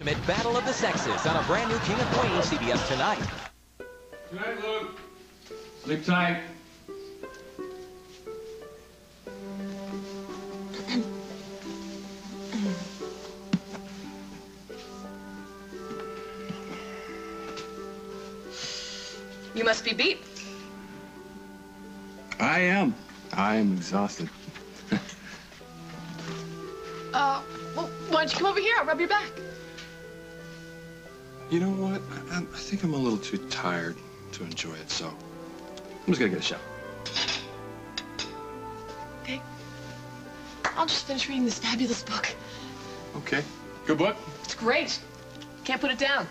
Ultimate Battle of the Sexes on a brand new King of Queens CBS tonight. Good night, Luke. Sleep tight. You must be beat. I am. I am exhausted. Well, why don't you come over here? I'll rub your back. You know what? I think I'm a little too tired to enjoy it, so I'm just gonna get a shower. Okay. I'll just finish reading this fabulous book. Okay. Good book? It's great. Can't put it down.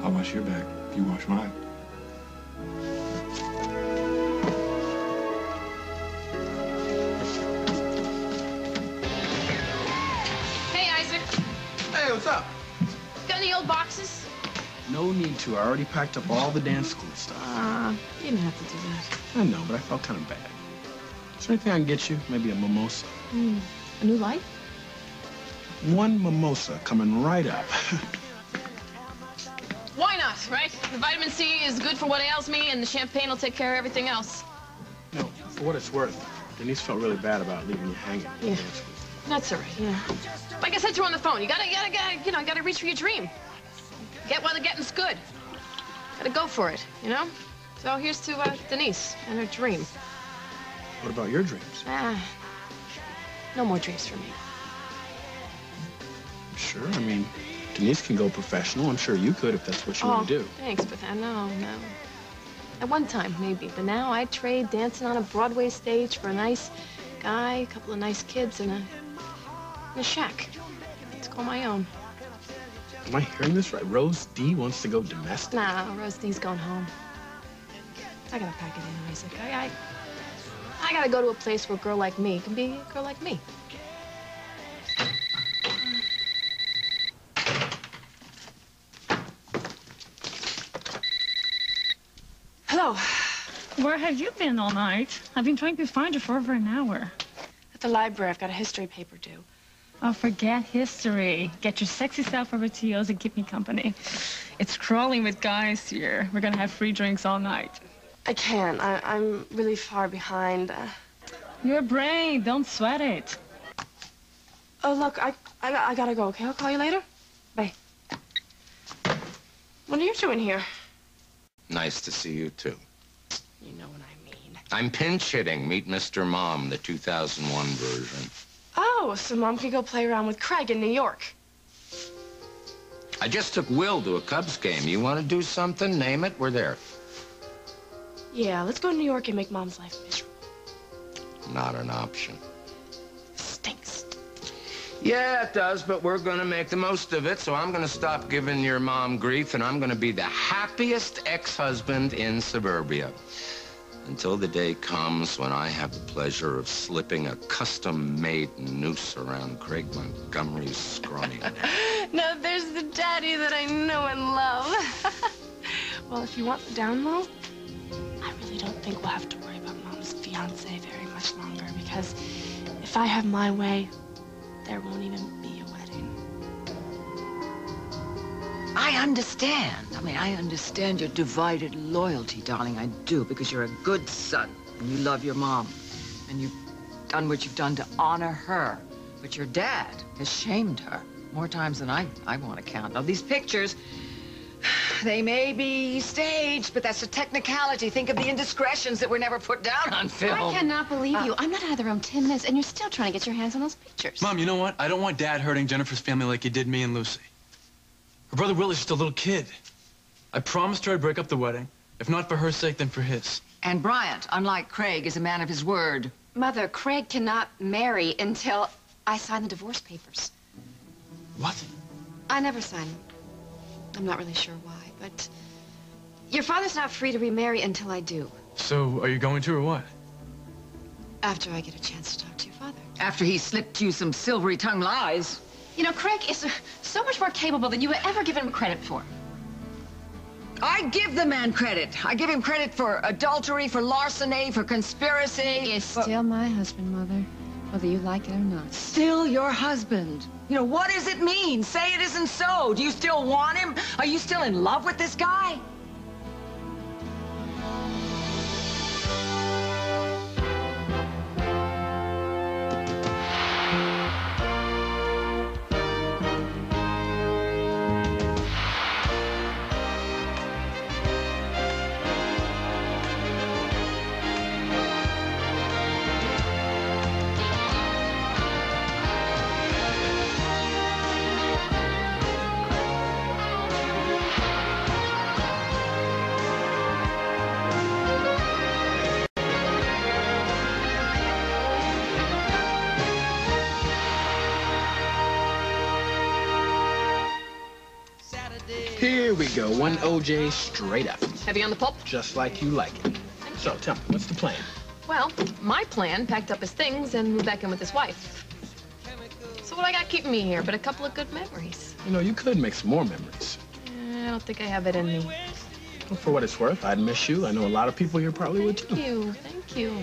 I'll wash your back if you wash mine. Hey, Isaac. Hey, what's up? Got any old boxes? No need to. I already packed up all the dance school stuff. You didn't have to do that. I know, but I felt kind of bad. Is there anything I can get you? Maybe a mimosa? A new life? One mimosa coming right up. Why not, right? The vitamin C is good for what ails me, and the champagne will take care of everything else. No, for what it's worth, Denise felt really bad about leaving you hanging. Yeah. That's all right, yeah. Like I said to her on the phone, you gotta reach for your dream. Get while the getting's good. Gotta go for it, you know? So here's to Denise and her dream. What about your dreams? No more dreams for me. Sure, I mean, Denise can go professional. I'm sure you could if that's what you want to do. Thanks, but no. At one time, maybe, but now I'd trade dancing on a Broadway stage for a nice guy, a couple of nice kids, and a shack. It's called my own. Am I hearing this right? Rose D wants to go domestic? Nah, Rose D's going home. I gotta pack it in, Isaac. I gotta go to a place where a girl like me can be a girl like me. Hello. Where have you been all night? I've been trying to find you for over an hour. At the library, I've got a history paper due. Oh, forget history. Get your sexy self over to Yo's and keep me company. It's crawling with guys here. We're gonna have free drinks all night. I can't. I'm really far behind. Your brain, don't sweat it. Oh, look, I gotta go, okay? I'll call you later. Bye. What are you doing here? Nice to see you, too. You know what I mean. I'm pinch hitting. Meet Mr. Mom, the 2001 version. Oh, so Mom can go play around with Craig in New York. I just took Will to a Cubs game. You want to do something? Name it. We're there. Yeah, let's go to New York and make Mom's life miserable. Not an option. Stinks. Yeah, it does, but we're going to make the most of it, so I'm going to stop giving your mom grief, and I'm going to be the happiest ex-husband in suburbia. Until the day comes when I have the pleasure of slipping a custom-made noose around Craig Montgomery's scrawny neck. Now there's the daddy that I know and love. Well, if you want the down low, I really don't think we'll have to worry about Mom's fiancé very much longer, because if I have my way, there won't even be a wedding. I understand. I understand your divided loyalty, darling. I do, because you're a good son, and you love your mom, and you've done what you've done to honor her. But your dad has shamed her more times than I want to count. Now, these pictures, they may be staged, but that's a technicality. Think of the indiscretions that were never put down on film. I cannot believe you. I'm not out of the room 10 minutes, and you're still trying to get your hands on those pictures. Mom, you know what? I don't want Dad hurting Jennifer's family like he did me and Lucy. Her brother Will is just a little kid. I promised her I'd break up the wedding. If not for her sake, then for his. And Bryant, unlike Craig, is a man of his word. Mother, Craig cannot marry until I sign the divorce papers. What? I never sign them. I'm not really sure why, but your father's not free to remarry until I do. So, are you going to or what? After I get a chance to talk to your father. After he slipped you some silvery tongue lies. You know, Craig is so much more capable than you would ever give him credit for. I give the man credit. I give him credit for adultery, for larceny, for conspiracy. He is still my husband, Mother, whether you like it or not. Still your husband. You know, what does it mean? Say it isn't so. Do you still want him? Are you still in love with this guy? Here we go. One OJ straight up. Heavy on the pulp? Just like you like it. So tell me, what's the plan? Well, my plan, packed up his things and moved back in with his wife. So what I got keeping me here but a couple of good memories? You know, you could make some more memories. I don't think I have it in me. Well, for what it's worth, I'd miss you. I know a lot of people here probably would, too. Thank you.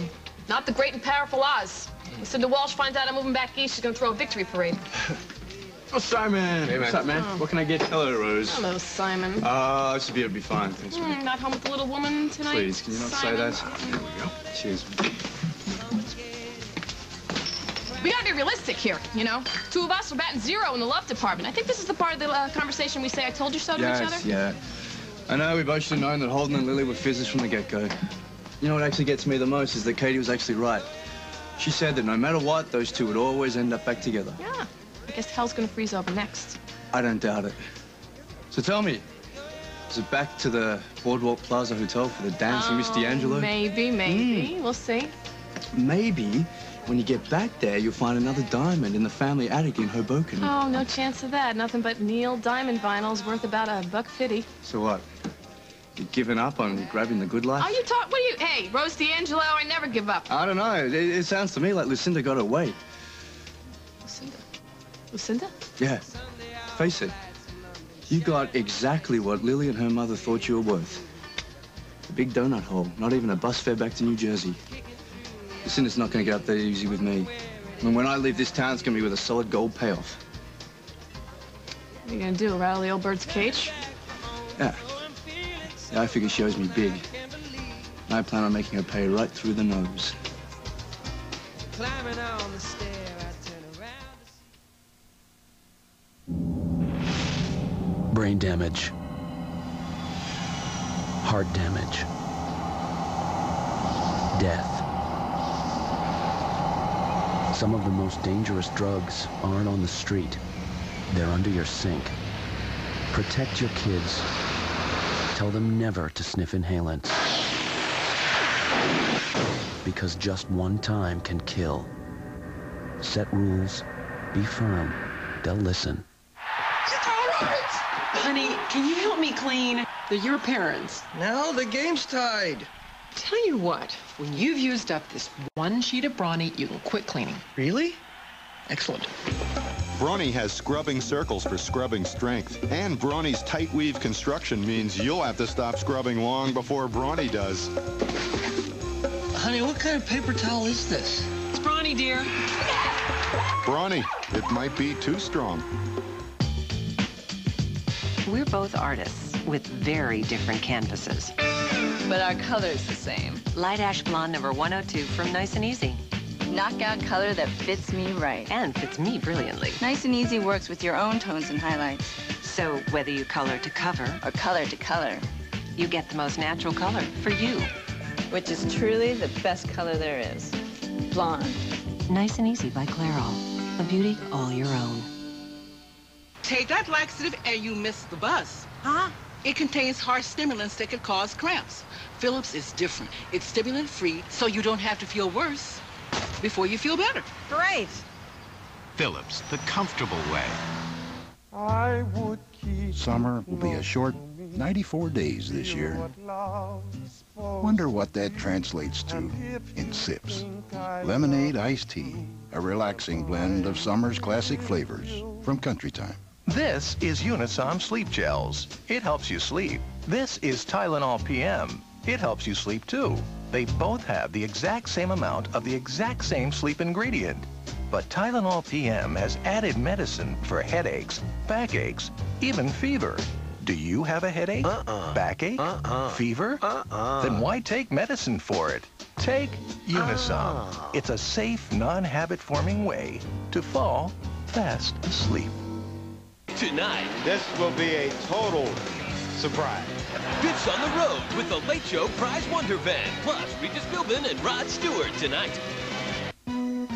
Not the great and powerful Oz. When Cinda Walsh finds out I'm moving back east, she's gonna throw a victory parade. Oh, Simon. Hey, man. What's up, man? Oh. What can I get you? Hello, Rose. Hello, Simon. This will be fine. Thanks, man. Not home with the little woman tonight? Please, can you not say that? Simon? There we go. Cheers. We gotta be realistic here, you know? Two of us are batting zero in the love department. I think this is the part of the conversation we say I told you so to each other. Yeah. I know, we both should have known that Holden and Lily were fizzes from the get-go. You know what actually gets me the most is that Katie was actually right. She said that no matter what, those two would always end up back together. Yeah. I guess hell's gonna freeze over next. I don't doubt it. So tell me, is it back to the Boardwalk Plaza Hotel for the dance and Miss D'Angelo? Maybe. We'll see. Maybe when you get back there, you'll find another diamond in the family attic in Hoboken. Oh, no chance of that. Nothing but Neil diamond vinyls worth about $1.50. So what? You giving up on grabbing the good life? Oh, you talk? What are you? Hey, Rose D'Angelo, I never give up. I don't know. It sounds to me like Lucinda got her way. Lucinda? Yeah. Face it. You got exactly what Lily and her mother thought you were worth. A big donut hole. Not even a bus fare back to New Jersey. Lucinda's not going to get up that easy with me. And when I leave this town, it's going to be with a solid gold payoff. What are you going to do? Rattle the old bird's cage? Yeah. I figure she owes me big. And I plan on making her pay right through the nose. Climbing on the stair, I turn around. Brain damage. Heart damage. Death. Some of the most dangerous drugs aren't on the street. They're under your sink. Protect your kids. Tell them never to sniff inhalants. Because just one time can kill. Set rules. Be firm. They'll listen. Honey, can you help me clean? They're your parents. No, the game's tied. Tell you what, when you've used up this one sheet of Brawny, you can quit cleaning. Really? Excellent. Brawny has scrubbing circles for scrubbing strength. And Brawny's tight weave construction means you'll have to stop scrubbing long before Brawny does. Honey, what kind of paper towel is this? It's Brawny, dear. Brawny, it might be too strong. We're both artists with very different canvases. But our color's the same. Light ash blonde number 102 from Nice and Easy. Knockout color that fits me right. And fits me brilliantly. Nice and Easy works with your own tones and highlights. So whether you color to cover or color to color, you get the most natural color for you. Which is truly the best color there is. Blonde. Nice and Easy by Clairol. A beauty all your own. Take that laxative and you miss the bus. Huh? It contains harsh stimulants that could cause cramps. Phillips is different. It's stimulant-free, so you don't have to feel worse before you feel better. Great. Phillips, the comfortable way. I would keep Summer will be a short 94 days this year. Wonder what that translates to in sips. Lemonade iced tea, a relaxing blend of summer's classic flavors from Country Time. This is Unisom Sleep Gels. It helps you sleep This is Tylenol PM. It helps you sleep too. They both have the exact same amount of the exact same sleep ingredient. But Tylenol PM has added medicine for headaches, backaches, even fever. Do you have a headache? Backache? Fever? Then why take medicine for it? Take Unisom. It's a safe, non-habit-forming way to fall fast asleep. Tonight, this will be a total surprise. Bits on the road with the Late Show Prize Wonder Van. Plus, Regis Philbin and Rod Stewart tonight.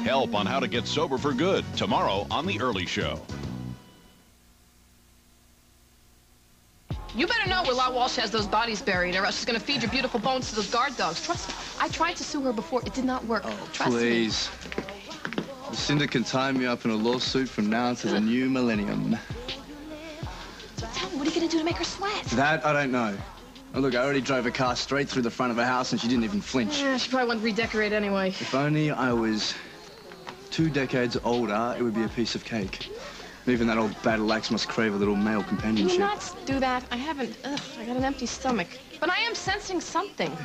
Help on how to get sober for good tomorrow on The Early Show. You better know where La Walsh has those bodies buried, or else she's going to feed your beautiful bones to those guard dogs. Trust me. I tried to sue her before. It did not work. Trust me. Please. Lucinda can tie me up in a lawsuit from now to the new millennium. Tell me, what are you going to do to make her sweat? That, I don't know. Oh, look, I already drove a car straight through the front of her house and she didn't even flinch. Yeah, she probably wanted to redecorate anyway. If only I was 2 decades older, it would be a piece of cake. Even that old battle axe must crave a little male companionship. Can you not do that? I haven't. Ugh, I got an empty stomach. But I am sensing something.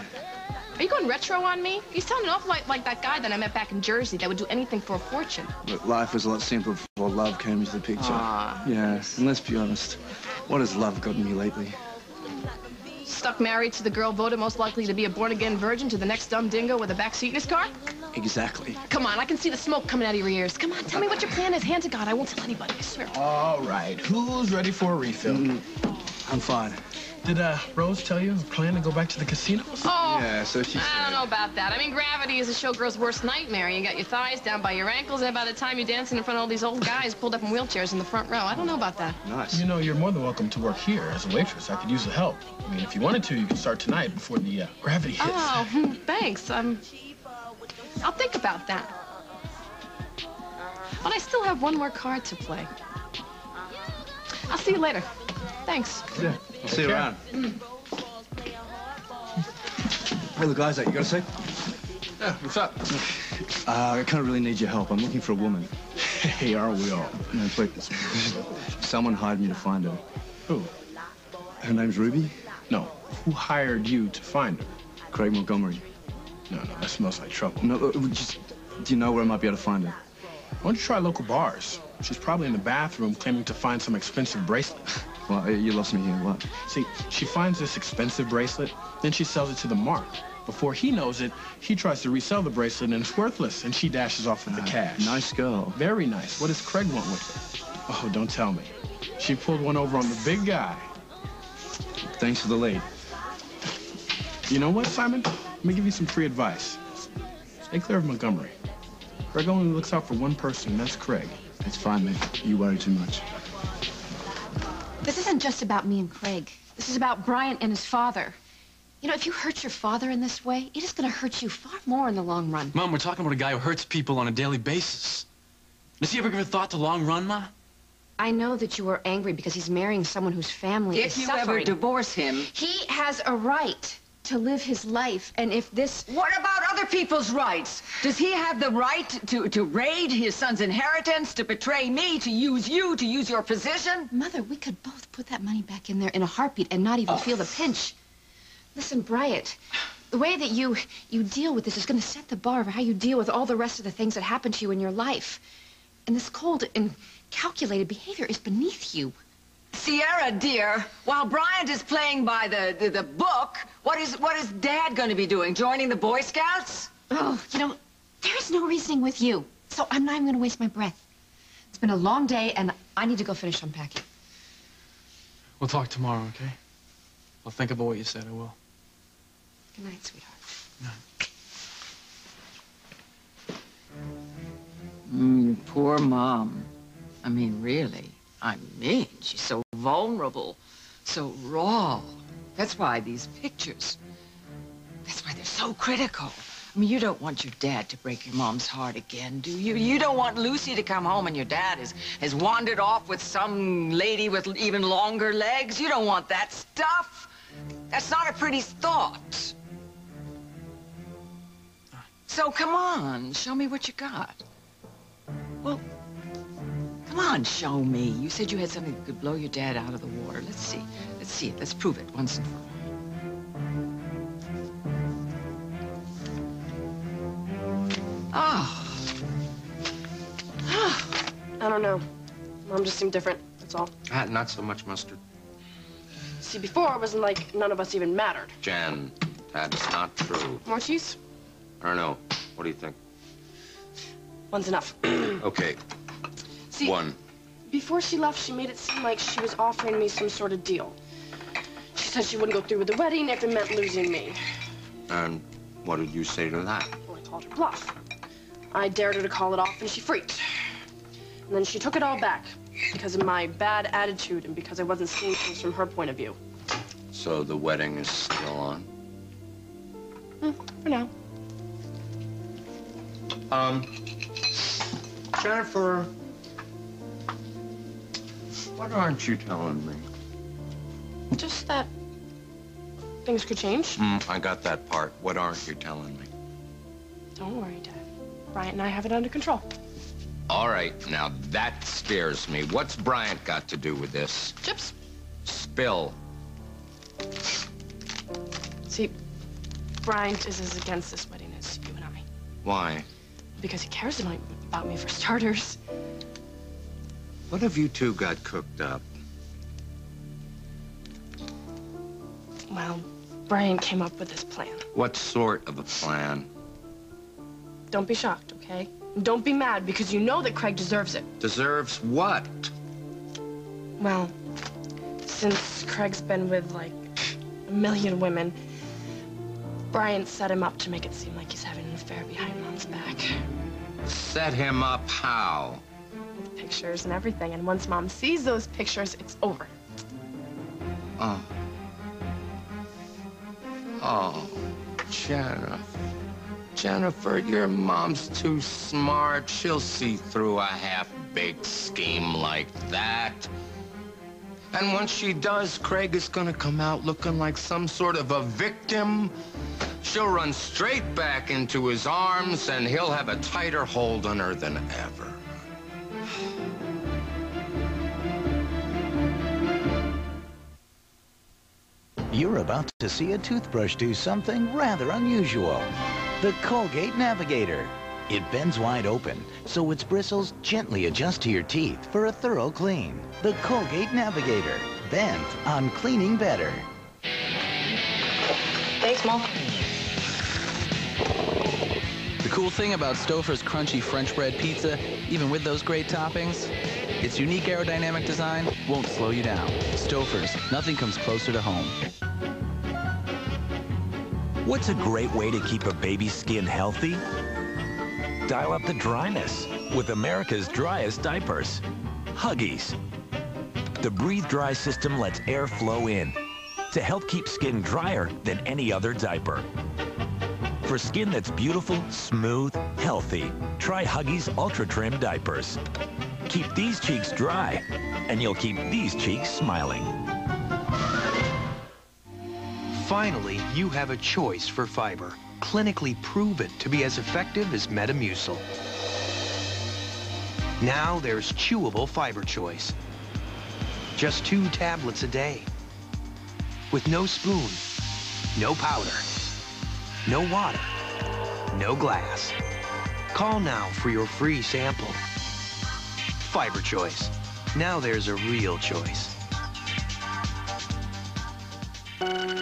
Are you going retro on me? You sound an awful lot like that guy that I met back in Jersey that would do anything for a fortune. Look, life was a lot simpler before love came into the picture. Aww. Yeah, and let's be honest. What has love gotten me lately? Stuck married to the girl voted most likely to be a born-again virgin to the next dumb dingo with a backseat in his car? Exactly. Come on, I can see the smoke coming out of your ears. Come on, tell me what your plan is. Hand to God, I won't tell anybody, I swear. All right, who's ready for a refill? I'm fine. Did Rose tell you the plan to go back to the casinos? Oh, yeah, so she I don't know about that. I mean, gravity is a showgirl's worst nightmare. You got your thighs down by your ankles, and by the time you're dancing in front of all these old guys pulled up in wheelchairs in the front row. I don't know about that. Nice. You know, you're more than welcome to work here as a waitress. I could use the help. I mean, if you wanted to, you could start tonight before the gravity hits. Oh, thanks. I'll think about that. But I still have one more card to play. I'll see you later. Thanks. Yeah, I'll see you around. Hey, look, Isaac, you got a sec? Yeah, what's up? I kind of really need your help. I'm looking for a woman. Hey, are we all? No, please. Someone hired me to find her. Who? Her name's Ruby? No. Who hired you to find her? Craig Montgomery. No, that smells like trouble. No, just, do you know where I might be able to find her? Why don't you try local bars? She's probably in the bathroom claiming to find some expensive bracelet. Well, you lost me here. What? See, she finds this expensive bracelet, then she sells it to the mark. Before he knows it, he tries to resell the bracelet and it's worthless, and she dashes off with the cash. Nice girl. Very nice. What does Craig want with her? Oh, don't tell me. She pulled one over on the big guy. Thanks for the lead. You know what, Simon? Let me give you some free advice. Stay clear of Montgomery. Craig only looks out for one person, and that's Craig. It's fine, mate. You worry too much. This isn't just about me and Craig. This is about Bryant and his father. You know, if you hurt your father in this way, it is going to hurt you far more in the long run. Mom, we're talking about a guy who hurts people on a daily basis. Does he ever give a thought to long run, Ma? I know that you are angry because he's marrying someone whose family is suffering. If you ever divorce him... He has a right to live his life, and if this... What about other people's rights? Does he have the right to raid his son's inheritance, to betray me, to use you, to use your position? Mother, we could both put that money back in there in a heartbeat and not even feel the pinch. Listen, Bryant, the way that you deal with this is going to set the bar for how you deal with all the rest of the things that happen to you in your life. And this cold and calculated behavior is beneath you. Sierra, dear, while Bryant is playing by the book, what is Dad going to be doing? Joining the Boy Scouts? Oh, you know, there's no reasoning with you. So I'm not even going to waste my breath. It's been a long day, and I need to go finish unpacking. We'll talk tomorrow, okay? I'll think about what you said, I will. Good night, sweetheart. Poor Mom. I mean, really. She's so vulnerable, so raw. That's why these pictures, that's why they're so critical. I mean, you don't want your dad to break your mom's heart again, do you? You don't want Lucy to come home and your dad has wandered off with some lady with even longer legs. You don't want that stuff. That's not a pretty thought. So come on, show me what you got. Well, come on, show me. You said you had something that could blow your dad out of the water. Let's see. Let's see it. Let's prove it once and for all. Oh. I don't know. Mom just seemed different, that's all. Not so much mustard. See, before it wasn't like none of us even mattered. Jen, that's not true. More cheese? I don't know. What do you think? One's enough. Okay. See, one. Before she left, she made it seem like she was offering me some sort of deal. She said she wouldn't go through with the wedding if it meant losing me. And what did you say to that? Well, I called her bluff. I dared her to call it off, and she freaked. And then she took it all back because of my bad attitude and because I wasn't seeing things from her point of view. So the wedding is still on? For now. Jennifer, what aren't you telling me? Just that things could change. I got that part. What aren't you telling me? Don't worry, Dad. Bryant and I have it under control. All right, now that scares me. What's Bryant got to do with this? Chips. Spill. See, Bryant is as against this wedding as you and I. Why? Because he cares about me, for starters. What have you two got cooked up? Well, Bryant came up with this plan. What sort of a plan? Don't be shocked, okay? And don't be mad, because you know that Craig deserves it. Deserves what? Well, since Craig's been with, like, a million women, Bryant set him up to make it seem like he's having an affair behind Mom's back. Set him up how? With pictures and everything, and once Mom sees those pictures, it's over. Oh. Oh, Jennifer. Jennifer, your mom's too smart. She'll see through a half-baked scheme like that. And once she does, Craig is gonna come out looking like some sort of a victim. She'll run straight back into his arms, and he'll have a tighter hold on her than ever. You're about to see a toothbrush do something rather unusual. The Colgate Navigator. It bends wide open, so its bristles gently adjust to your teeth for a thorough clean. The Colgate Navigator. Bent on cleaning better. Thanks, Mom. The cool thing about Stouffer's crunchy French bread pizza, even with those great toppings, its unique aerodynamic design won't slow you down. Stouffer's, nothing comes closer to home. What's a great way to keep a baby's skin healthy? Dial up the dryness with America's driest diapers, Huggies. The Breathe Dry system lets air flow in to help keep skin drier than any other diaper. For skin that's beautiful, smooth, healthy, try Huggies Ultra Trim diapers. Keep these cheeks dry, and you'll keep these cheeks smiling. Finally, you have a choice for fiber, clinically proven to be as effective as Metamucil. Now there's chewable Fiber Choice. Just 2 tablets a day. With no spoon, no powder, no water, no glass. Call now for your free sample. Fiber Choice. Now there's a real choice.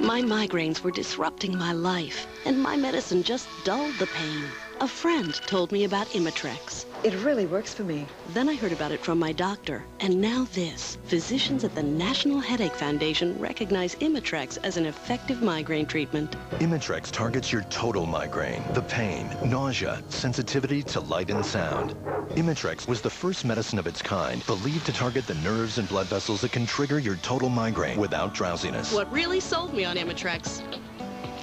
My migraines were disrupting my life, and my medicine just dulled the pain. A friend told me about Imitrex. It really works for me. Then I heard about it from my doctor, and now this. Physicians at the National Headache Foundation recognize Imitrex as an effective migraine treatment. Imitrex targets your total migraine, the pain, nausea, sensitivity to light and sound. Imitrex was the first medicine of its kind, believed to target the nerves and blood vessels that can trigger your total migraine without drowsiness. What really sold me on Imitrex?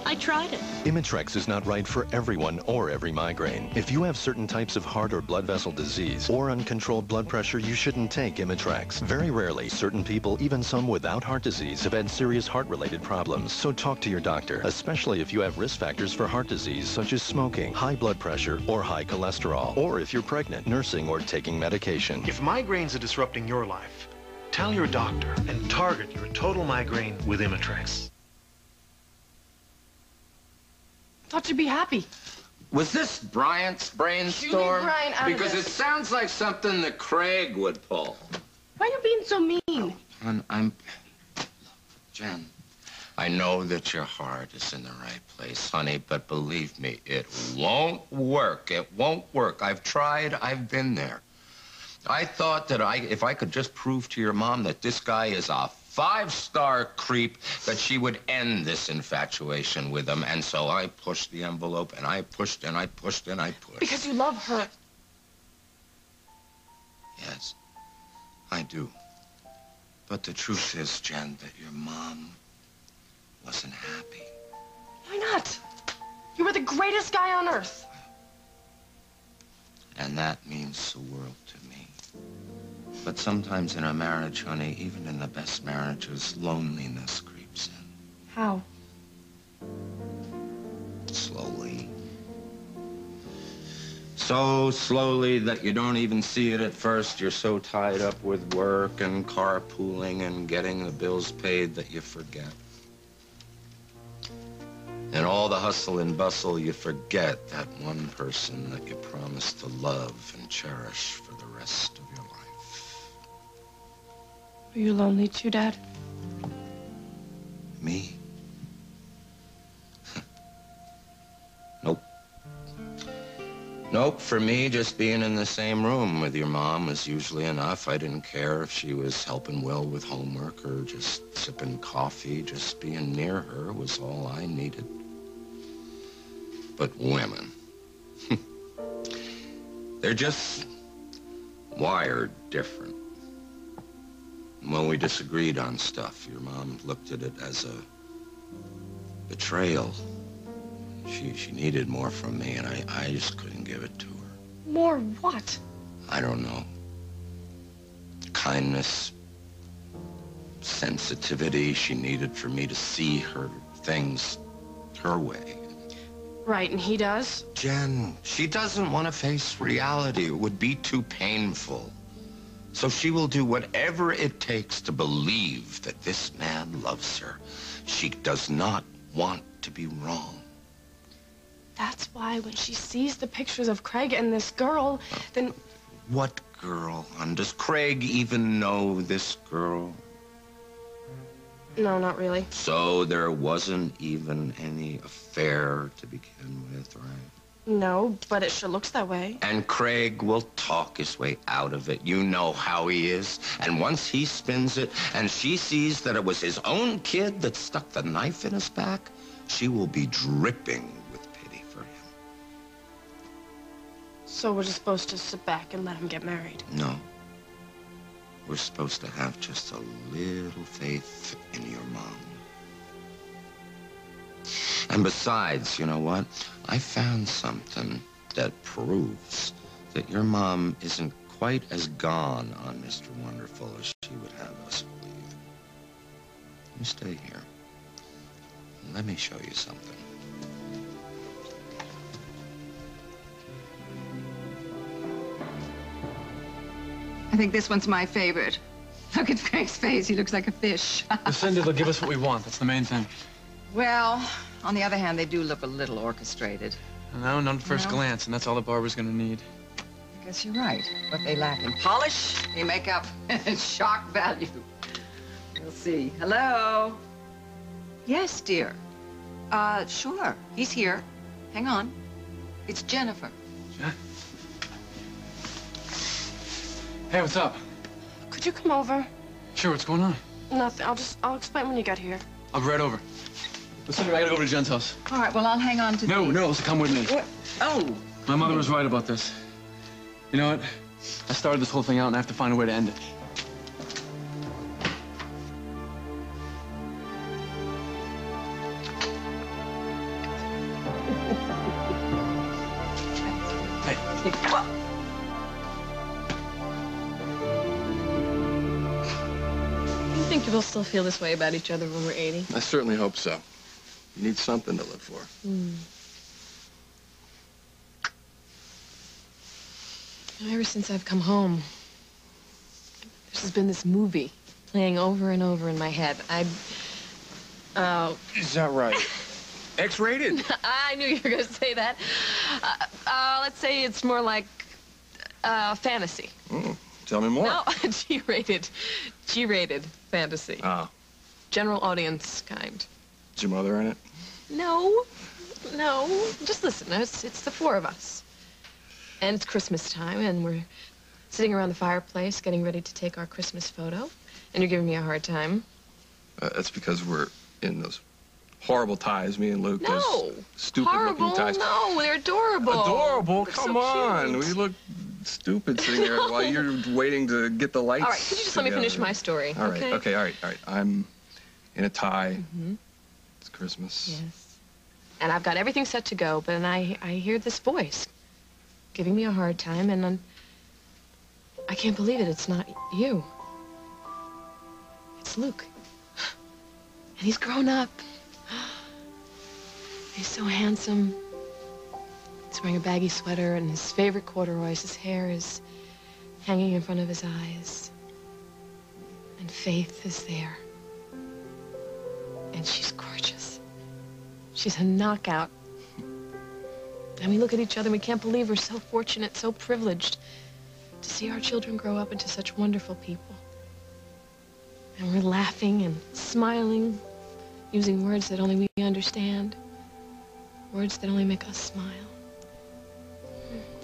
I tried it. Imitrex is not right for everyone or every migraine. If you have certain types of heart or blood vessel disease or uncontrolled blood pressure, you shouldn't take Imitrex. Very rarely, certain people, even some without heart disease, have had serious heart-related problems. So talk to your doctor, especially if you have risk factors for heart disease, such as smoking, high blood pressure, or high cholesterol, or if you're pregnant, nursing, or taking medication. If migraines are disrupting your life, Tell your doctor and target your total migraine with Imitrex. Thought you'd be happy. Was this Bryant's brainstorm? Brian out of Because this. it sounds like something that Craig would pull. Why are you being so mean? Jen, I know that your heart is in the right place, honey, but believe me, it won't work. It won't work. I've tried. I've been there. I thought that if I could just prove to your mom that this guy is a 5-star creep, that she would end this infatuation with him. And so I pushed the envelope, and I pushed, and I pushed, and I pushed. Because you love her. Yes, I do. But the truth is, Jen, that your mom wasn't happy. Why not? You were the greatest guy on earth. And that means the world to me. But sometimes in a marriage, honey, even in the best marriages, loneliness creeps in. How? Slowly. So slowly that you don't even see it at first. You're so tied up with work and carpooling and getting the bills paid that you forget. In all the hustle and bustle, you forget that one person that you promised to love and cherish for the rest of your life. Are you lonely too, Dad? Me? Nope. Nope, for me, just being in the same room with your mom was usually enough. I didn't care if she was helping Will with homework or just sipping coffee. Just being near her was all I needed. But women, they're just wired different. When we disagreed on stuff, your mom looked at it as a betrayal. She needed more from me, and I just couldn't give it to her. More what? I don't know. Kindness, sensitivity she needed for me to see her things her way. Right, and he does? Jen, she doesn't want to face reality. It would be too painful. So she will do whatever it takes to believe that this man loves her. She does not want to be wrong. That's why when she sees the pictures of Craig and this girl, then... What girl? And does Craig even know this girl? No, not really. So there wasn't even any affair to begin with, right? No, but it sure looks that way. And Craig will talk his way out of it. You know how he is. And once he spins it and she sees that it was his own kid that stuck the knife in his back, she will be dripping with pity for him. So we're just supposed to sit back and let him get married? No. We're supposed to have just a little faith in your mom. And besides, you know what? I found something that proves that your mom isn't quite as gone on Mr. Wonderful as she would have us believe. You stay here. Let me show you something. I think this one's my favorite. Look at Craig's face. He looks like a fish. Lucinda, they'll give us what we want. That's the main thing. Well, on the other hand, they do look a little orchestrated. No, not at first No? glance, and that's all that Barbara's gonna need. I guess you're right. What they lack in polish, they make up in shock value. We'll see. Hello? Yes, dear. Sure. He's here. Hang on. It's Jennifer. Hey, what's up? Could you come over? Sure, what's going on? Nothing. I'll explain when you get here. I'll be right over. Lucinda, I gotta go over to Jen's house. All right, well, I'll hang on to No, come with me. What? Oh. My mother was right about this. You know what? I started this whole thing out, and I have to find a way to end it. You think we'll still feel this way about each other when we're 80? I certainly hope so. You need something to live for. Ever since I've come home, there's been this movie. playing over and over in my head. Is that right? X-rated? I knew you were going to say that. Let's say it's more like fantasy. Tell me more. No, G-rated. G-rated fantasy. Oh. General audience kind. Is your mother in it? No. No. Just listen. It's the four of us. And it's Christmas time, and we're sitting around the fireplace getting ready to take our Christmas photo. And you're giving me a hard time. That's because we're in those horrible ties, me and Luke. No. Those stupid-looking ties. No, they're adorable. Adorable? They're Come so on. cute. We look stupid sitting there while you're waiting to get the lights. All right, could you just let me finish my story? All right, okay. all right. I'm in a tie. Mm-hmm. It's Christmas. Yes. And I've got everything set to go, but then I hear this voice giving me a hard time, and I can't believe it. It's not you. It's Luke. And he's grown up. He's so handsome. He's wearing a baggy sweater and his favorite corduroys. His hair is hanging in front of his eyes. And Faith is there. And she's gorgeous. She's a knockout. And we look at each other and we can't believe we're so fortunate, so privileged to see our children grow up into such wonderful people. And we're laughing and smiling, using words that only we understand, words that only make us smile.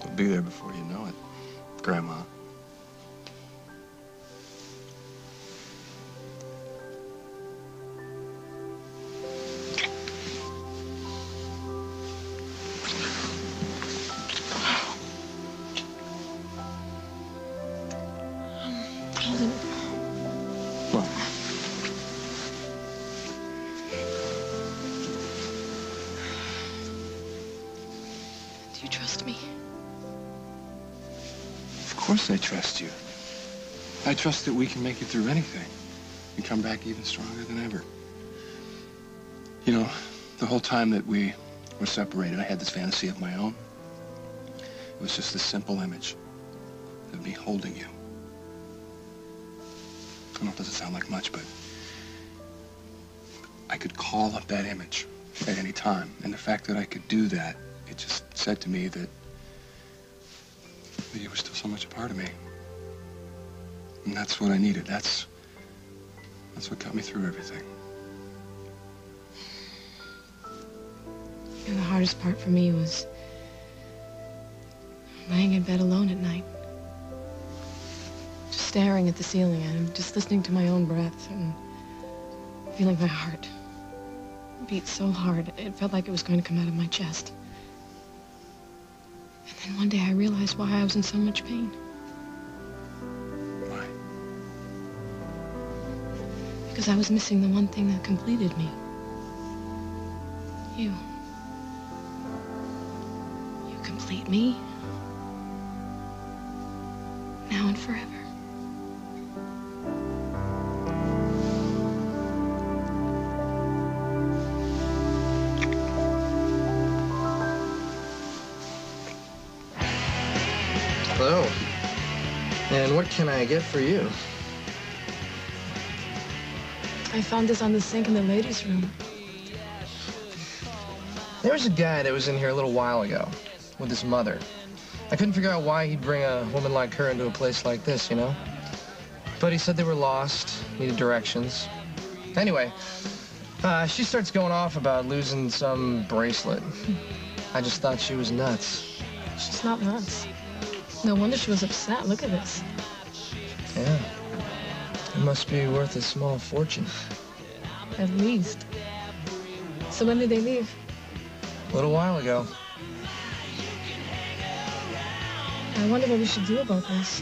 We'll be there before you know it, Grandma. Do you trust me? Of course I trust you. I trust that we can make it through anything and come back even stronger than ever. You know, the whole time that we were separated, I had this fantasy of my own. It was just this simple image of me holding you. I know it doesn't sound like much, but I could call up that image at any time. And the fact that I could do that, it just said to me that you were still so much a part of me. And that's what I needed. That's what got me through everything. And the hardest part for me was laying in bed alone at night. Just staring at the ceiling and just listening to my own breath and feeling my heart beat so hard, it felt like it was going to come out of my chest. And then one day I realized why I was in so much pain. Why? Because I was missing the one thing that completed me. You. You complete me. Now and forever. Hello. And what can I get for you? I found this on the sink in the ladies' room. There was a guy that was in here a little while ago with his mother. I couldn't figure out why he'd bring a woman like her into a place like this, you know? But he said they were lost, needed directions. Anyway, she starts going off about losing some bracelet. I just thought she was nuts. She's not nuts. No wonder she was upset. Look at this. Yeah. It must be worth a small fortune. At least. So when did they leave? A little while ago. I wonder what we should do about this.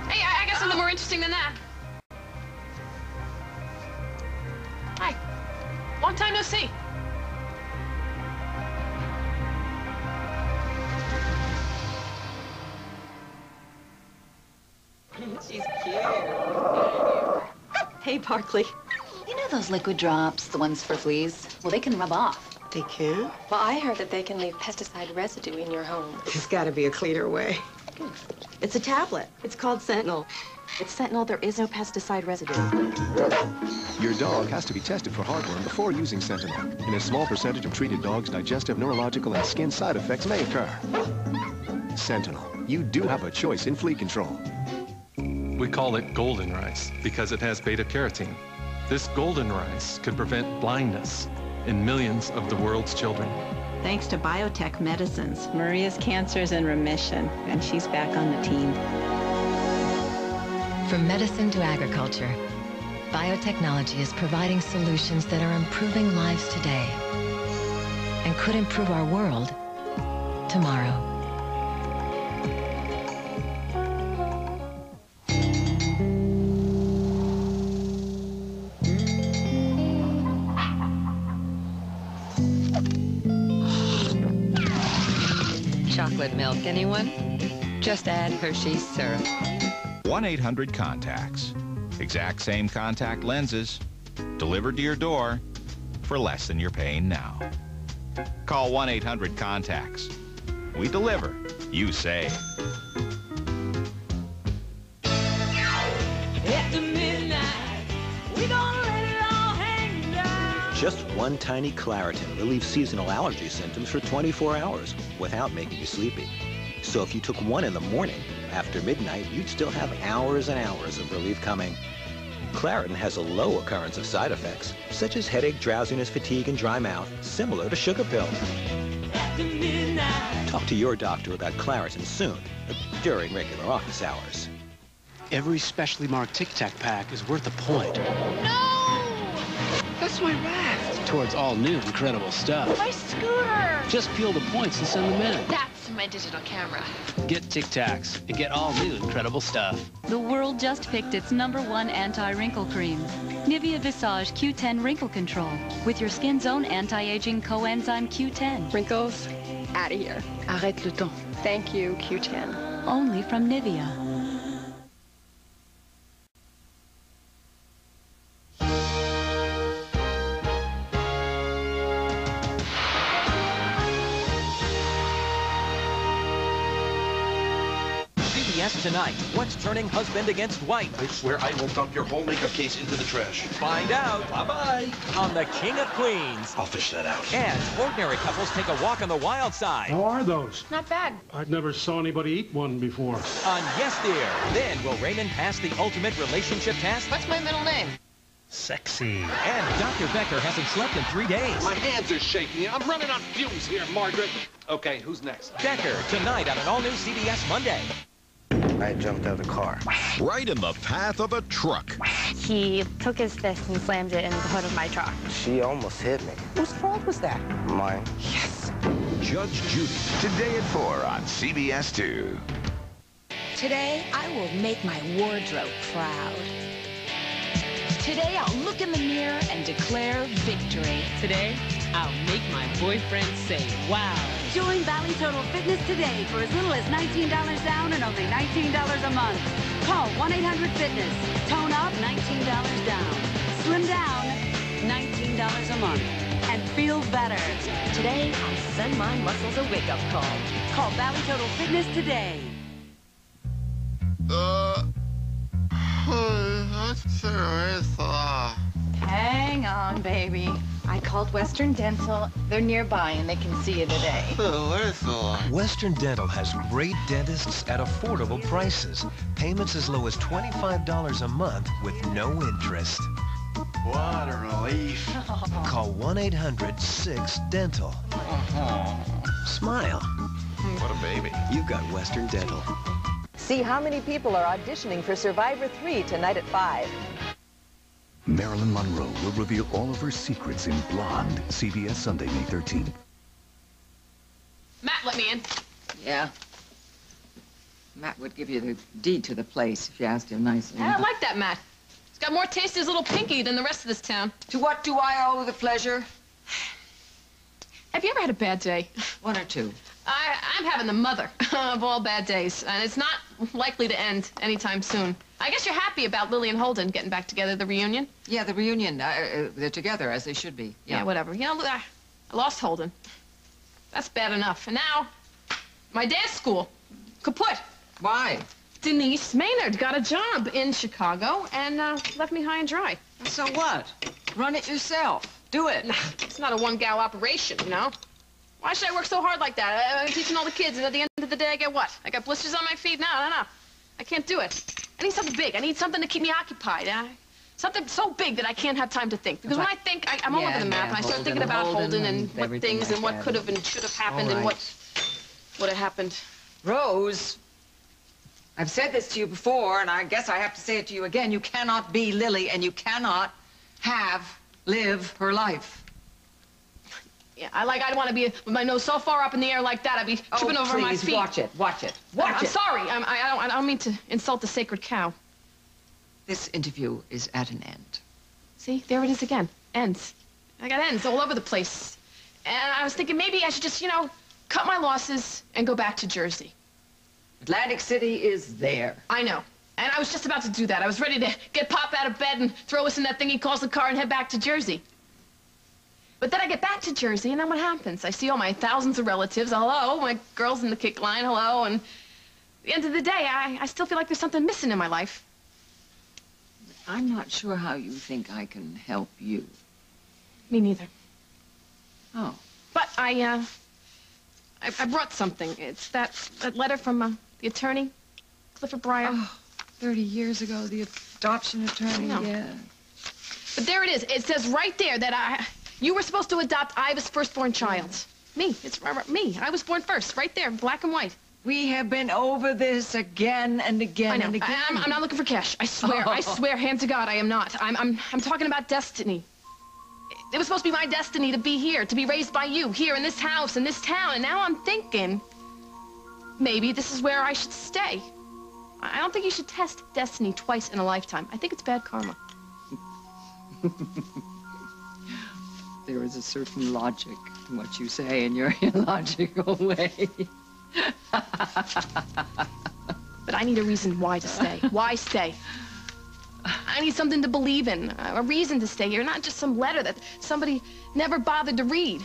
Hey, I got something more interesting than that. Hi. Long time no see. She's cute. Hey, Barkley. You know those liquid drops, the ones for fleas? Well, they can rub off. They can? Well, I heard that they can leave pesticide residue in your home. There's got to be a cleaner way. It's a tablet. It's called Sentinel. It's Sentinel. There is no pesticide residue. Your dog has to be tested for heartworm before using Sentinel. In a small percentage of treated dogs, digestive, neurological, and skin side effects may occur. Sentinel. You do have a choice in flea control. We call it golden rice because it has beta-carotene. This golden rice could prevent blindness in millions of the world's children. Thanks to biotech medicines, Maria's cancer is in remission, and she's back on the team. From medicine to agriculture, biotechnology is providing solutions that are improving lives today and could improve our world tomorrow. Chocolate milk, anyone? Just add Hershey's syrup. 1-800-CONTACTS. Exact same contact lenses delivered to your door for less than you're paying now. Call 1-800-CONTACTS. We deliver, you save. After midnight, we gonna let it all hang down. Just one tiny Claritin relieves seasonal allergy symptoms for 24 hours without making you sleepy. So if you took one in the morning, after midnight, you'd still have hours and hours of relief coming. Claritin has a low occurrence of side effects, such as headache, drowsiness, fatigue, and dry mouth, similar to sugar pill. After midnight. Talk to your doctor about Claritin soon, during regular office hours. Every specially marked Tic Tac pack is worth a point. No! That's my raft. Towards all new incredible stuff. My scooter! Just peel the points and send them in. That's my digital camera. Get Tic Tacs and get all new incredible stuff. The world just picked its #1 anti-wrinkle cream, Nivea Visage Q10 Wrinkle Control, with your skin's own anti-aging coenzyme Q10. Wrinkles? Out of here. Arrête le temps. Thank you, Q10. Only from Nivea. CBS Tonight. What's turning husband against wife? I swear I will dump your whole makeup case into the trash. Find out. Bye-bye. On The King of Queens. I'll fish that out. And ordinary couples take a walk on the wild side. How are those? Not bad. I've never saw anybody eat one before. On Yes Dear. Then will Raymond pass the ultimate relationship test? What's my middle name? Sexy. And Dr. Becker hasn't slept in 3 days. My hands are shaking. I'm running on fumes here, Margaret. Okay, who's next? Becker, tonight on an all-new CBS Monday. I jumped out of the car. Right in the path of a truck. He took his fist and slammed it in the hood of my truck. She almost hit me. Whose fault was that? Mine. Yes. Judge Judy. Today at 4 on CBS 2. Today, I will make my wardrobe proud. Today, I'll look in the mirror and declare victory. Today, I'll make my boyfriend say, wow. Join Valley Total Fitness today for as little as $19 down and only $19 a month. Call 1-800-FITNESS. Tone up, $19 down. Slim down, $19 a month. And feel better. Today, I'll send my muscles a wake-up call. Call Valley Total Fitness today. Hang on, baby. I called Western Dental. They're nearby and they can see you today. Western Dental has great dentists at affordable prices. Payments as low as $25 a month with no interest. What a relief. Call 1-800-6-DENTAL. Smile. What a baby. You got Western Dental. See how many people are auditioning for Survivor 3 tonight at 5. Marilyn Monroe will reveal all of her secrets in Blonde. CBS Sunday, May 13th. Matt let me in. Yeah. Matt would give you the deed to the place if you asked him nicely. I don't like that Matt. He's got more taste as little pinky than the rest of this town. To what do I owe the pleasure? Have you ever had a bad day? One or two. I'm having the mother of all bad days, and it's not likely to end anytime soon. I guess you're happy about Lily and Holden getting back together, the reunion? Yeah, the reunion. They're together, as they should be. Yeah, whatever. You know, I lost Holden. That's bad enough. And now, my dance school, kaput. Why? Denise Maynard got a job in Chicago and left me high and dry. So what? Run it yourself. Do it. It's not a one-gal operation, you know? Why should I work so hard like that? I'm teaching all the kids, and at the end of the day, I get what? I got blisters on my feet? No. I can't do it. I need something big. I need something to keep me occupied. Something so big that I can't have time to think. Because when I think, I'm all over the map, and I start thinking about Holden and what things and what could have and should have happened and what would have happened. Rose, I've said this to you before, and I guess I have to say it to you again. You cannot be Lily, and you cannot live her life. Yeah, I'd want to be with my nose so far up in the air like that, I'd be tripping over my feet. Watch it. I'm sorry. I don't mean to insult the sacred cow. This interview is at an end. See, there it is again. Ends. I got ends all over the place. And I was thinking maybe I should just, cut my losses and go back to Jersey. Atlantic City is there. I know. And I was just about to do that. I was ready to get Pop out of bed and throw us in that thing he calls the car and head back to Jersey. But then I get back to Jersey, and then what happens? I see all my thousands of relatives. Hello, my girls in the kick line. Hello, and at the end of the day, I still feel like there's something missing in my life. I'm not sure how you think I can help you. Me neither. Oh. But I brought something. It's that letter from the attorney, Clifford Breyer. Oh, 30 years ago, the adoption attorney, yeah. But there it is. It says right there that you were supposed to adopt Iva's firstborn child. Me. It's me. I was born first, right there, black and white. We have been over this again and again I know. and again. I'm not looking for cash. I swear. I swear, hand to God, I am not. I'm talking about destiny. It was supposed to be my destiny to be here, to be raised by you, here in this house, in this town. And now I'm thinking, maybe this is where I should stay. I don't think you should test destiny twice in a lifetime. I think it's bad karma. There is a certain logic in what you say in your illogical way. But I need a reason why to stay. Why stay? I need something to believe in, a reason to stay here, not just some letter that somebody never bothered to read.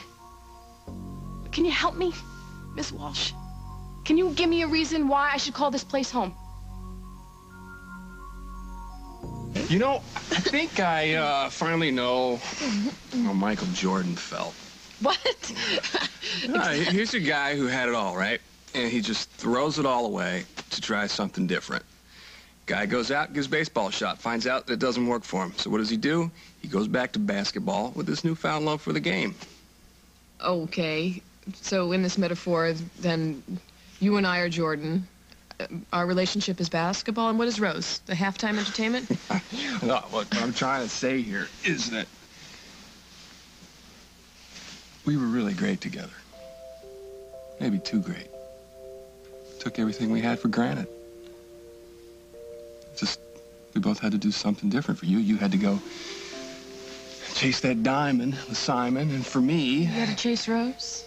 Can you help me, Miss Walsh? Can you give me a reason why I should call this place home? You know, I think I finally know how Michael Jordan felt. What? Here's a guy who had it all, right? And he just throws it all away to try something different. Guy goes out, gives baseball a shot, finds out that it doesn't work for him. So what does he do? He goes back to basketball with this newfound love for the game. Okay. So in this metaphor, then you and I are Jordan. Our relationship is basketball. And what is Rose? The halftime entertainment? No, what I'm trying to say here is that we were really great together. Maybe too great. Took everything we had for granted. Just, we both had to do something different. For you, you had to go chase that diamond with Simon, and for me... You had to chase Rose?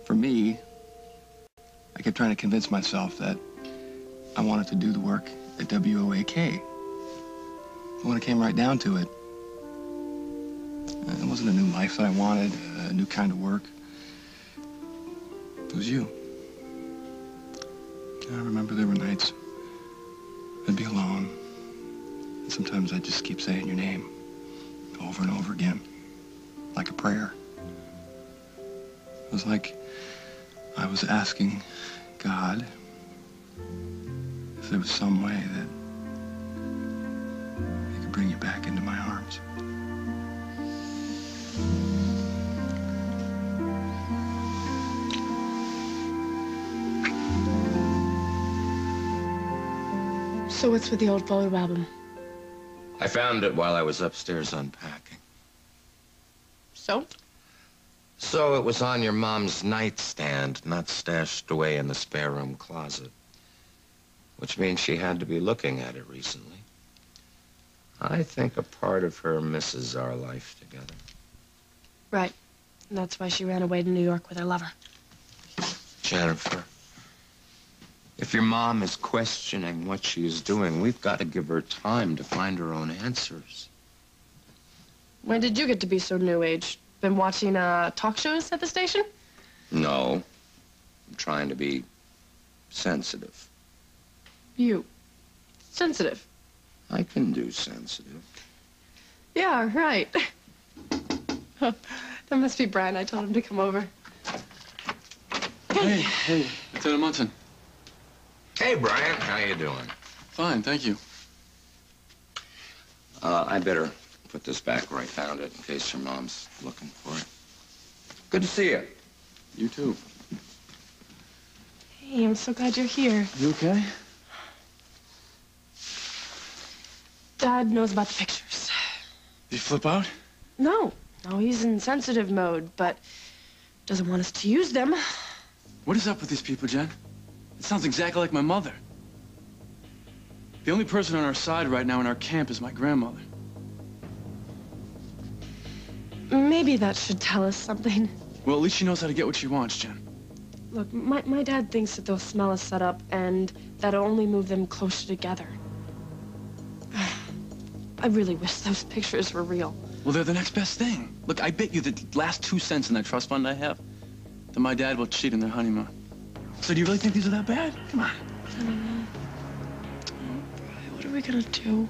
For me, I kept trying to convince myself that I wanted to do the work at WOAK. But when it came right down to it, it wasn't a new life that I wanted, a new kind of work. It was you. I remember there were nights I'd be alone. And sometimes I'd just keep saying your name over and over again, like a prayer. It was like I was asking God if there was some way that he could bring you back into my arms. So what's with the old photo album? I found it while I was upstairs unpacking. So? So it was on your mom's nightstand, not stashed away in the spare room closet. Which means she had to be looking at it recently. I think a part of her misses our life together. Right. And that's why she ran away to New York with her lover. Jennifer, if your mom is questioning what she is doing, we've got to give her time to find her own answers. When did you get to be so new age? Been watching talk shows at the station? No. I'm trying to be sensitive. You. Sensitive. I can do sensitive. Yeah, right. That must be Brian. I told him to come over. Hey, Lieutenant Munson. Hey, Brian. How you doing? Fine, thank you. I better put this back where I found it in case your mom's looking for it. Good to see you. You too. Hey, I'm so glad you're here. You okay? Dad knows about the pictures. Did you flip out? No, he's in sensitive mode, but doesn't want us to use them. What is up with these people, Jen? It sounds exactly like my mother. The only person on our side right now in our camp is my grandmother. Maybe that should tell us something. Well, at least she knows how to get what she wants, Jen. Look, my dad thinks that they'll smell us set up and that'll only move them closer together. I really wish those pictures were real. Well, they're the next best thing. Look, I bet you the last 2 cents in that trust fund I have, that my dad will cheat on their honeymoon. So do you really think these are that bad? Come on. I don't know. What are we gonna do?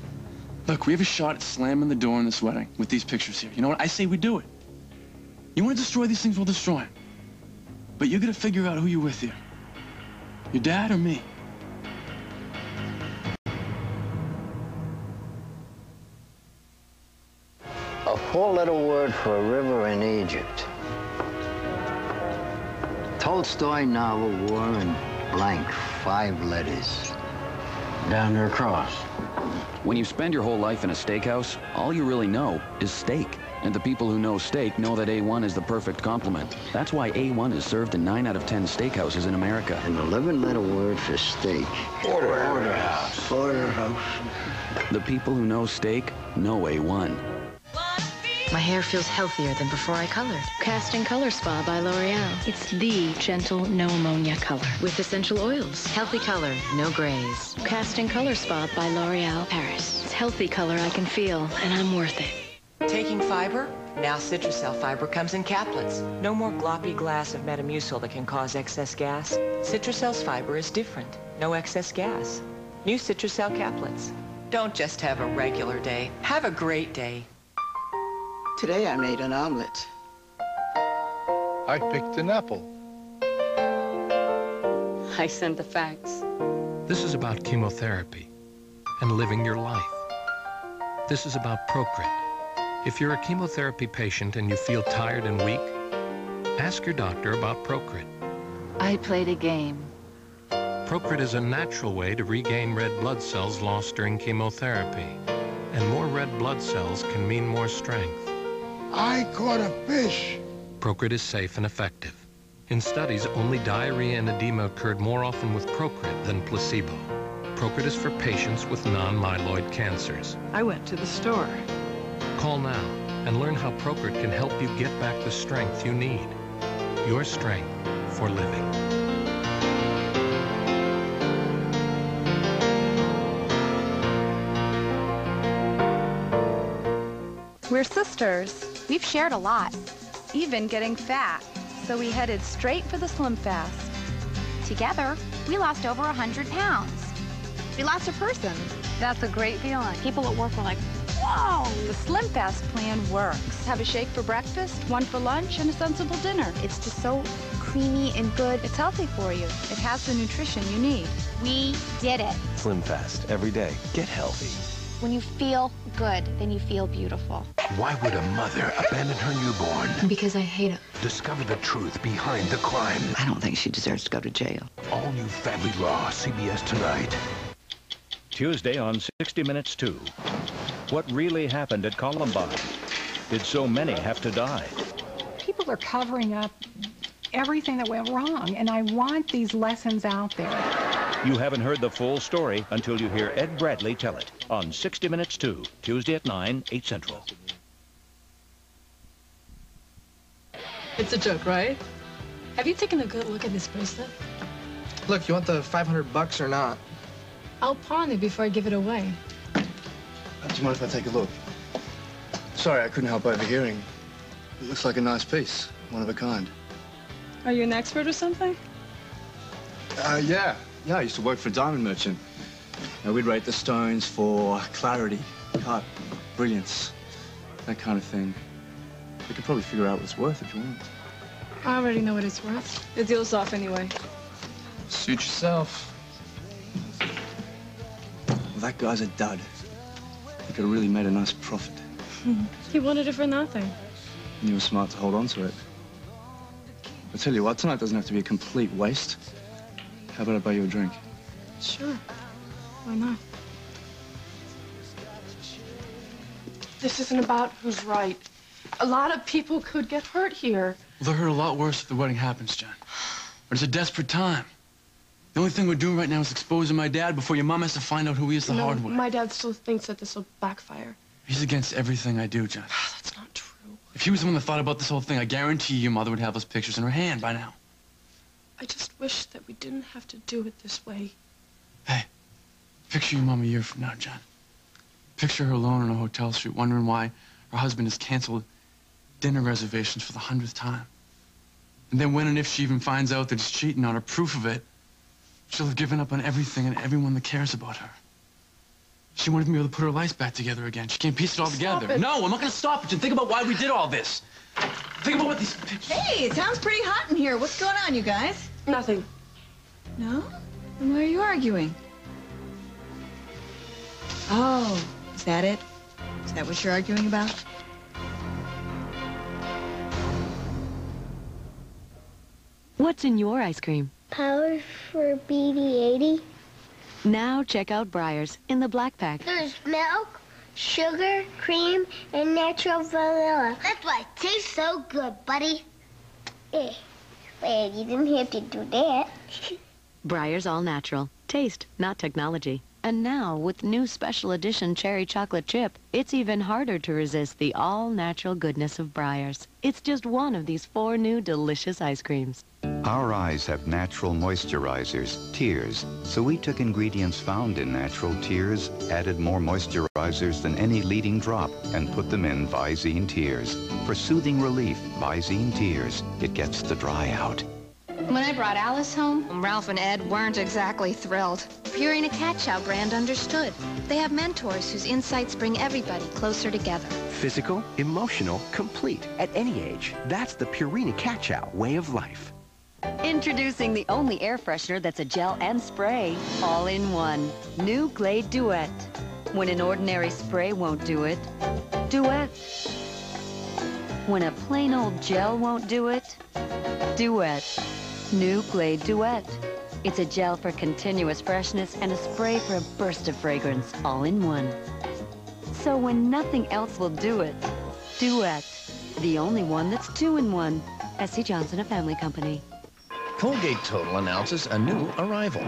Look, we have a shot at slamming the door in this wedding with these pictures here. You know what? I say we do it. You want to destroy these things, we'll destroy them. But you got to figure out who you're with here. Your dad or me? A 4-letter word for a river in Egypt. Tolstoy novel war in blank, 5 letters. Down there across. When you spend your whole life in a steakhouse, all you really know is steak. And the people who know steak know that A1 is the perfect complement. That's why A1 is served in 9 out of 10 steakhouses in America. An 11-letter word for steak. Porterhouse. Porterhouse. The people who know steak know A1. My hair feels healthier than before I colored. Casting Color Spa by L'Oreal. It's the gentle, no ammonia color. With essential oils. Healthy color, no grays. Casting Color Spa by L'Oreal Paris. It's healthy color I can feel, and I'm worth it. Taking fiber? Now Citrusel fiber comes in caplets. No more gloppy glass of Metamucil that can cause excess gas. Citrusel's fiber is different. No excess gas. New Citrusel caplets. Don't just have a regular day. Have a great day. Today I made an omelet. I picked an apple. I sent the fax. This is about chemotherapy and living your life. This is about Procrit. If you're a chemotherapy patient and you feel tired and weak, ask your doctor about Procrit. I played a game. Procrit is a natural way to regain red blood cells lost during chemotherapy. And more red blood cells can mean more strength. I caught a fish. Procrit is safe and effective. In studies, only diarrhea and edema occurred more often with Procrit than placebo. Procrit is for patients with non-myeloid cancers. I went to the store. Call now and learn how Procrit can help you get back the strength you need. Your strength for living. We're sisters. We've shared a lot, even getting fat. So we headed straight for the Slim Fast. Together, we lost over 100 pounds. We lost a person. That's a great feeling. People at work were like, whoa! The Slim Fast plan works. Have a shake for breakfast, one for lunch, and a sensible dinner. It's just so creamy and good. It's healthy for you. It has the nutrition you need. We did it. Slim Fast, every day. Get healthy. When you feel good, then you feel beautiful. Why would a mother abandon her newborn? Because I hate it. Discover the truth behind the crime. I don't think she deserves to go to jail. All new Family Law, CBS tonight. Tuesday on 60 Minutes 2. What really happened at Columbine? Did so many have to die? People are covering up everything that went wrong, and I want these lessons out there. You haven't heard the full story until you hear Ed Bradley tell it on 60 Minutes 2, Tuesday at 9, 8 Central. It's a joke, right? Have you taken a good look at this bracelet? Look, you want the $500 or not? I'll pawn it before I give it away. Do you mind if I take a look? Sorry, I couldn't help overhearing. It looks like a nice piece. One of a kind. Are you an expert or something? Yeah. Yeah, I used to work for a diamond merchant. We'd rate the stones for clarity, cut, brilliance, that kind of thing. We could probably figure out what it's worth if you want. I already know what it's worth. The deal's off anyway. Suit yourself. Well, that guy's a dud. He could have really made a nice profit. He wanted it for nothing. And you were smart to hold on to it. I tell you what, tonight doesn't have to be a complete waste. How about I buy you a drink? Sure. Why not? This isn't about who's right. A lot of people could get hurt here. They'll hurt a lot worse if the wedding happens, Jen. But it's a desperate time. The only thing we're doing right now is exposing my dad before your mom has to find out who he is the hard way. My dad still thinks that this will backfire. He's against everything I do, Jen. That's not true. If he was the one that thought about this whole thing, I guarantee your mother would have those pictures in her hand by now. I just wish that we didn't have to do it this way. Hey, picture your mom a year from now, Jen. Picture her alone in a hotel suite, wondering why her husband has canceled dinner reservations for the 100th time. And then when and if she even finds out that he's cheating on her, proof of it, she'll have given up on everything and everyone that cares about her. She wanted me to be able to put her life back together again. She can't piece it all together. No, I'm not going to stop it. Jen, think about why we did all this. Think about what these pictures... Hey, it sounds pretty hot in here. What's going on, you guys? Nothing. No? Then why are you arguing? Oh, is that it? Is that what you're arguing about? What's in your ice cream? Power for BD-80. Now check out Breyers in the black pack. There's milk, sugar, cream, and natural vanilla. That's why it tastes so good, buddy. Well, you didn't have to do that. Breyers All Natural. Taste, not technology. And now, with new special edition cherry chocolate chip, it's even harder to resist the all-natural goodness of Breyers. It's just one of these 4 new delicious ice creams. Our eyes have natural moisturizers, tears, so we took ingredients found in natural tears, added more moisturizers than any leading drop, and put them in Visine Tears. For soothing relief, Visine Tears. It gets the dry out. When I brought Alice home, Ralph and Ed weren't exactly thrilled. Purina Cat Chow brand understood. They have mentors whose insights bring everybody closer together. Physical, emotional, complete, at any age. That's the Purina Cat Chow way of life. Introducing the only air freshener that's a gel and spray, all in one. New Glade Duet. When an ordinary spray won't do it, Duet. When a plain old gel won't do it, Duet. New Glade Duet. It's a gel for continuous freshness and a spray for a burst of fragrance, all in one. So when nothing else will do it, Duet. The only one that's 2-in-1. S.C. Johnson, a family company. Colgate Total announces a new arrival.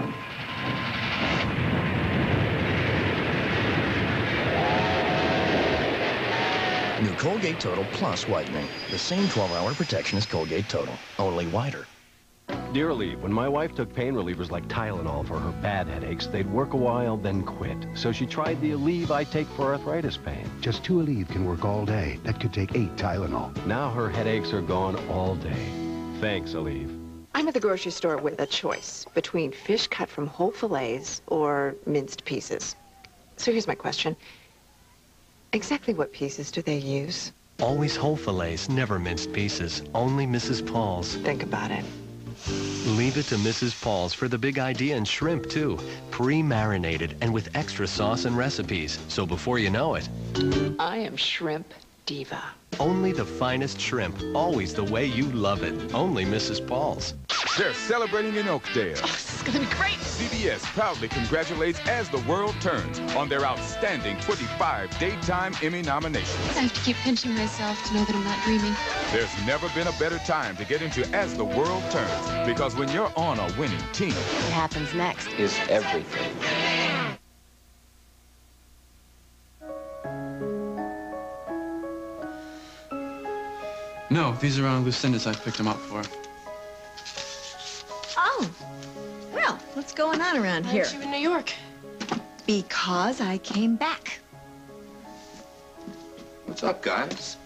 New Colgate Total Plus Whitening. The same 12-hour protection as Colgate Total, only wider. Dear Aleve, when my wife took pain relievers like Tylenol for her bad headaches, they'd work a while, then quit. So she tried the Aleve I take for arthritis pain. Just 2 Aleve can work all day. That could take 8 Tylenol. Now her headaches are gone all day. Thanks, Aleve. I'm at the grocery store with a choice between fish cut from whole fillets or minced pieces. So here's my question. Exactly what pieces do they use? Always whole fillets, never minced pieces. Only Mrs. Paul's. Think about it. Leave it to Mrs. Paul's for the big idea in shrimp, too. Pre-marinated and with extra sauce and recipes. So before you know it... I am shrimp diva. Only the finest shrimp. Always the way you love it. Only Mrs. Paul's. They're celebrating in Oakdale. Oh, this is gonna be great. CBS proudly congratulates As the World Turns on their outstanding 25 Daytime Emmy nominations. I have to keep pinching myself to know that I'm not dreaming. There's never been a better time to get into As the World Turns, because when you're on a winning team, What happens next is everything. No, these are on Lucinda's. I picked them up for her. Oh, well, what's going on around here? Aren't you in New York? Because I came back. What's up, guys?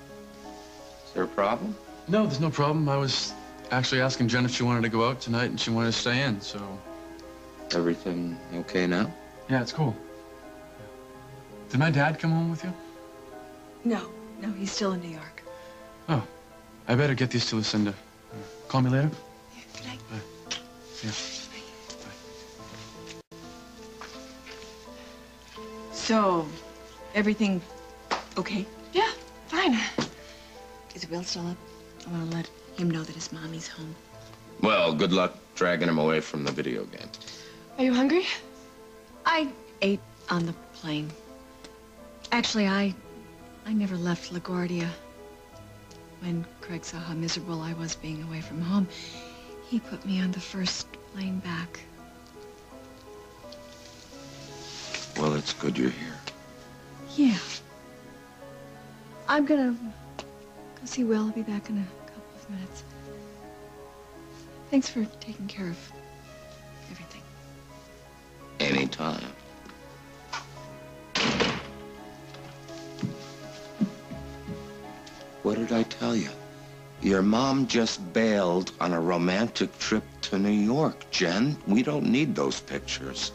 there a problem? No, there's no problem. I was actually asking Jen if she wanted to go out tonight, and she wanted to stay in, so... Everything okay now? Yeah, it's cool. Did my dad come home with you? No, he's still in New York. Oh, I better get these to Lucinda. Call me later? Yeah, good night. Bye. See ya. So, everything okay? Yeah, fine. Is Will still up? I want to let him know that his mommy's home. Well, good luck dragging him away from the video game. Are you hungry? I ate on the plane. Actually, I never left LaGuardia. When Craig saw how miserable I was being away from home, he put me on the first plane back. Well, it's good you're here. Yeah. I'm gonna go see Will. I'll be back in a couple of minutes. Thanks for taking care of everything. Anytime. What did I tell you? Your mom just bailed on a romantic trip to New York, Jen. We don't need those pictures.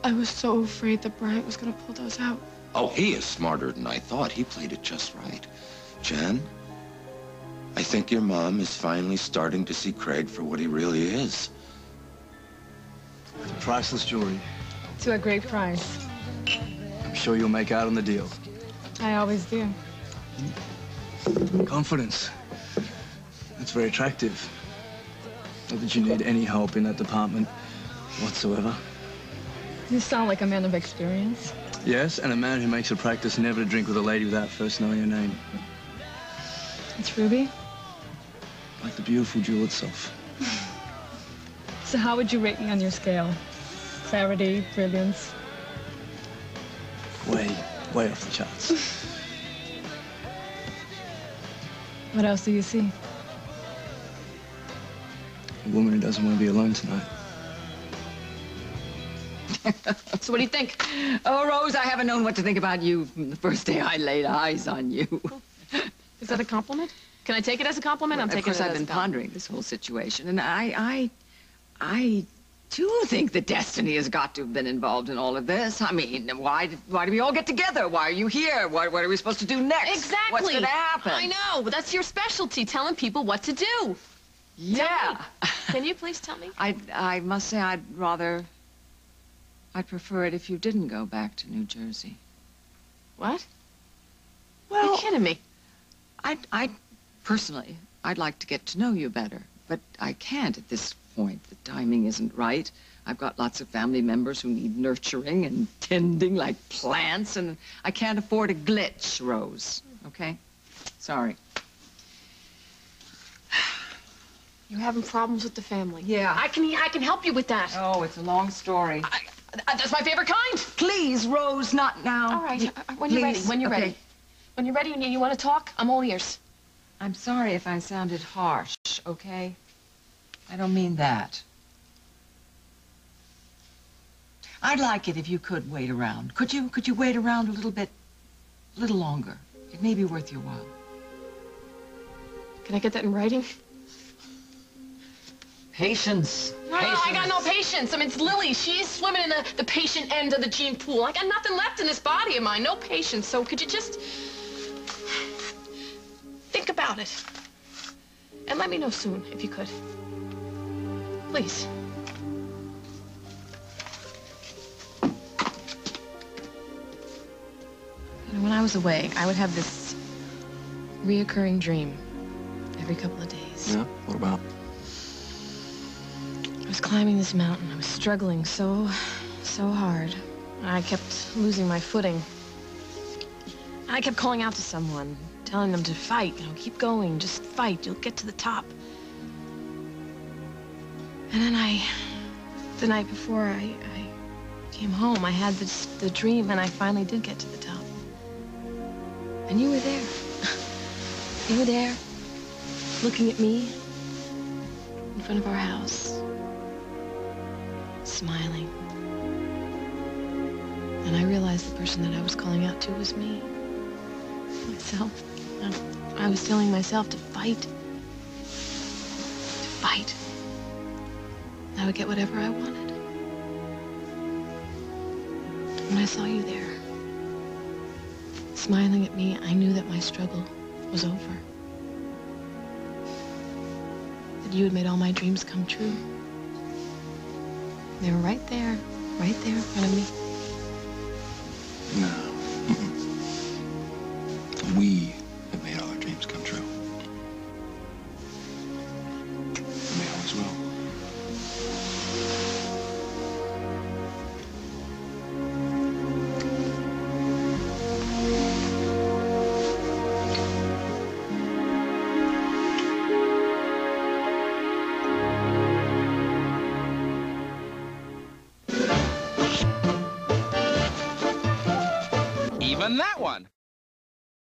I was so afraid that Bryant was gonna pull those out. Oh, he is smarter than I thought. He played it just right. Jen, I think your mom is finally starting to see Craig for what he really is. Priceless jewelry. To a great price. I'm sure you'll make out on the deal. I always do. Confidence. That's very attractive. Not that you need any help in that department whatsoever. You sound like a man of experience. Yes, and a man who makes a practice never to drink with a lady without first knowing her name. It's Ruby? Like the beautiful jewel itself. So how would you rate me on your scale? Clarity, brilliance? Way off the charts. What else do you see? A woman who doesn't want to be alone tonight. So what do you think? Oh, Rose, I haven't known what to think about you from the first day I laid eyes on you. Is that a compliment? Can I take it as a compliment? I'm taking it as a Of course, I've been pondering this whole situation, and I do think that destiny has got to have been involved in all of this. I mean, why did we all get together? Why are you here? What are we supposed to do next? Exactly. What's going to happen? I know, but that's your specialty, telling people what to do. Yeah. Can you please tell me? I must say I'd prefer it if you didn't go back to New Jersey. What? Well, you're kidding me. Personally, I'd like to get to know you better, but I can't at this point. The timing isn't right. I've got lots of family members who need nurturing and tending like plants, and I can't afford a glitch, Rose, okay? Sorry. You're having problems with the family. Yeah. I can help you with that. Oh, it's a long story. That's my favorite kind. Please, Rose, not now. All right, when you're ready, when you're ready. When you're ready and you want to talk, I'm all ears. I'm sorry if I sounded harsh, okay? I don't mean that. I'd like it if you could wait around. Could you wait around a little longer? It may be worth your while. Can I get that in writing? Patience. No, I got no patience. I mean, it's Lily. She's swimming in the patient end of the gene pool. I got nothing left in this body of mine. No patience. So could you just think about it? And let me know soon, if you could. Please. You know, when I was away, I would have this reoccurring dream every couple of days. Yeah? What about? I was climbing this mountain. I was struggling so hard. I kept losing my footing. I kept calling out to someone, telling them to fight, you know, keep going, just fight, you'll get to the top. And then the night before I came home, I had the dream, and I finally did get to the top. And you were there. You were there, looking at me in front of our house, smiling. And I realized the person that I was calling out to was me, myself. I was telling myself to fight. To fight. I would get whatever I wanted. When I saw you there, smiling at me, I knew that my struggle was over. That you had made all my dreams come true. They were right there in front of me. No. We have made all our dreams come true. And we always will. Even that one.